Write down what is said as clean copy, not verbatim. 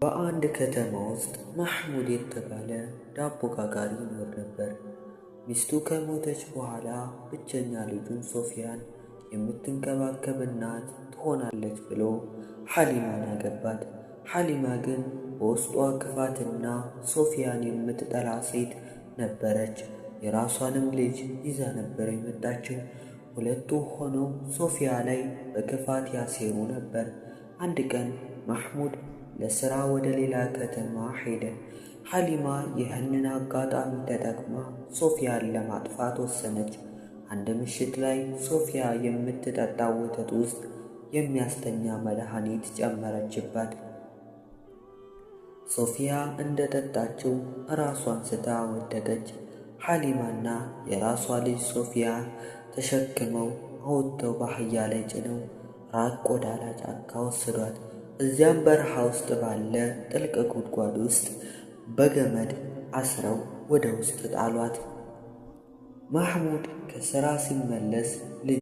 በአንድ ከተማ ውስጥ ማህሙድ የተባለ ዳቦ ጋጋሪ ይኖር ነበር። ሚስቱ ከሞተች በኋላ ብቸኛ ልጁን ሶፊያን የምትንከባከብ እናት ትሆናለች ብሎ ሐሊማን አገባት። ሐሊማ ግን በውስጧ ክፋትና ሶፊያን የምትጠላ ሴት ነበረች። የራሷንም ልጅ ይዛ ነበር የመጣችው። ሁለቱ ሆነው ሶፊያ ላይ በክፋት ያሴሩ ነበር። አንድ ቀን ማህሙድ ለሥራ ወደ ሌላ ከተማ ሄደ። ሐሊማ ይህንን አጋጣሚ ተጠቅማ ሶፊያን ለማጥፋት ወሰነች። አንድ ምሽት ላይ ሶፊያ የምትጠጣው ወተት ውስጥ የሚያስተኛ መድኃኒት ጨመረችባት። ሶፊያ እንደ ጠጣችው ራሷን ስታ ወደቀች። ሐሊማና የራሷ ልጅ ሶፊያ ተሸክመው አውጥተው በአህያ ላይ ጭነው ራቅ ወዳለ ጫካ ወሰዷት። እዚያም በረሃ ውስጥ ባለ ጥልቅ ጉድጓድ ውስጥ በገመድ አስረው ወደ ውስጥ ጣሏት። ማህሙድ ከሥራ ሲመለስ